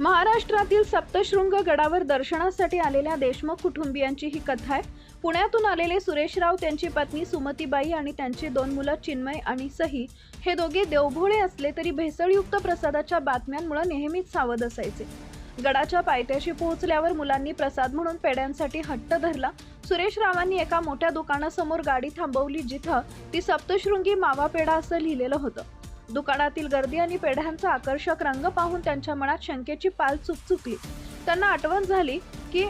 महाराष्ट्रातील सप्तशृंग गडावर दर्शनासाठी आलेल्या देशमुख कुटुंबियांची ही कथा आहे। पुण्यातून आलेले सुरेशराव, त्यांची पत्नी सुमतीबाई आणि त्यांची 2 मुलं चिन्मय आणि सही हे दोघे देवभोळे असले तरी भेसळयुक्त प्रसादाच्या बातम्यांमुळे नेहमीच सावध असायचे। गडाच्या पायथ्याशी पोहोचल्यावर मुलांनी प्रसाद म्हणून पेड्यांसाठी हट्ट धरला। सुरेशरावांनी एका मोठ्या दुकानासमोर गाडी थांबवली, जिथं ती सप्तशृंगी मावा पेढा असं लिहिलेलं होतं। दुकानातील गर्दी आणि पेढ्यांचा आकर्षक रंग पाहून त्यांच्या मनात शंकेची पाल चुकचुकली। त्यांना आठवण झाली की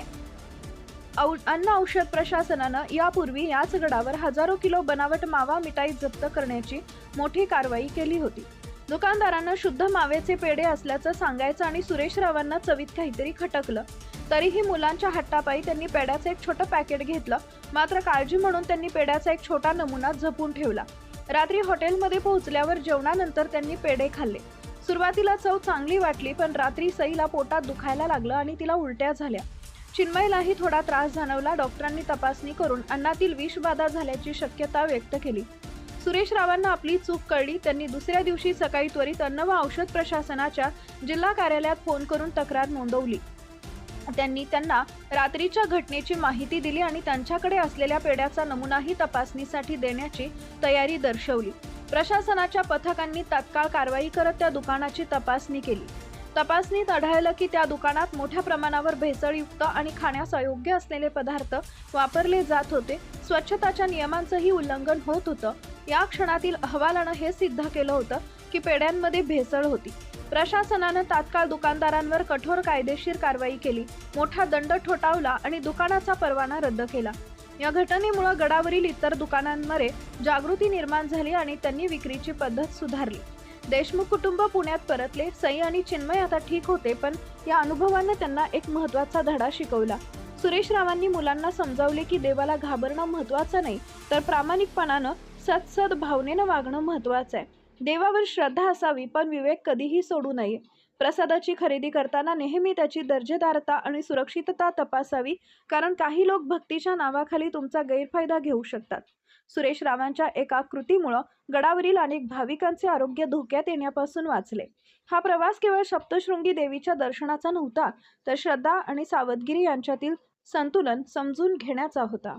अन्न औषध प्रशासनानं यापूर्वी याच गडावर हजारो किलो बनावट मावा मिठाई जप्त करण्याची मोठी कारवाई केली होती। दुकानदारांना शुद्ध मावेचे पेढे असल्याचं सांगायचं आणि सुरेशरावांना चवीत काहीतरी खटकलं। तरीही मुलांच्या हट्टापायी त्यांनी पेढ्याचं एक छोटं पॅकेट घेतलं। मात्र काळजी म्हणून त्यांनी पेढ्याचा एक छोटा नमुना जपून ठेवला। रात्री हॉटेलमध्ये पोहोचल्यावर जेवणानंतर त्यांनी पेढे खाल्ले। सुरुवातीला चव चांगली वाटली, पण रात्री सईला पोटात दुखायला लागलं आणि तिला उलट्या झाल्या। चिन्मयलाही थोडा त्रास जाणवला। डॉक्टरांनी तपासणी करून अन्नातील विषबाधा झाल्याची शक्यता व्यक्त केली। सुरेशरावांना आपली चूक कळली। त्यांनी दुसऱ्या दिवशी सकाळी त्वरित अन्न व औषध प्रशासनाच्या जिल्हा कार्यालयात फोन करून तक्रार नोंदवली। त्यांना रात्रीच्या घटनेची माहिती दिली आणि त्यांच्याकडे असलेल्या पेढ्याचा नमुनाही तपासणीसाठी देण्याची तयारी दर्शवली। प्रशासनाच्या पथकांनी तात्काळ कारवाई करत त्या दुकानाची तपासणी केली। तपासणीत आढळलं की त्या दुकानात मोठ्या प्रमाणावर भेसळयुक्त आणि खाण्यास अयोग्य असलेले पदार्थ वापरले जात होते। स्वच्छताच्या नियमांचंही उल्लंघन होत होतं। या क्षणातील अहवालानं हे सिद्ध केलं होतं की पेढ्यांमध्ये भेसळ होती। प्रशासनानं तात्काळ दुकानदारांवर कठोर कायदेशीर कारवाई केली, मोठा दंड ठोठावला आणि दुकानाचा परवाना रद्द केला। या घटनेमुळे गडावरील इतर दुकानांमध्ये जागृती निर्माण झाली आणि त्यांनी विक्रीची पद्धत सुधारली। देशमुख कुटुंब पुण्यात परतले। सई आणि चिन्मय आता ठीक होते, पण या अनुभवानं त्यांना एक महत्त्वाचा धडा शिकवला। सुरेशरावांनी मुलांना समजावले की देवाला घाबरणं महत्त्वाचं नाही, तर प्रामाणिकपणानं सत्सद भावनेनं वागणं महत्त्वाचं आहे। देवावर श्रद्धा असावी, पण विवेक कधीही सोडू नये। प्रसादाची खरेदी करताना नेहमी त्याची दर्जेदारता आणि सुरक्षितता तपासावी, कारण काही लोक भक्तीच्या नावाखाली तुमचा गैरफायदा घेऊ शकतात। सुरेशरावांच्या एका कृतीमुळे गडावरील अनेक भाविकांचे आरोग्य धोक्यात येण्यापासून वाचले। हा प्रवास केवळ सप्तशृंगी देवीच्या दर्शनाचा नव्हता, तर श्रद्धा आणि सावधगिरी यांच्यातील संतुलन समजून घेण्याचा होता।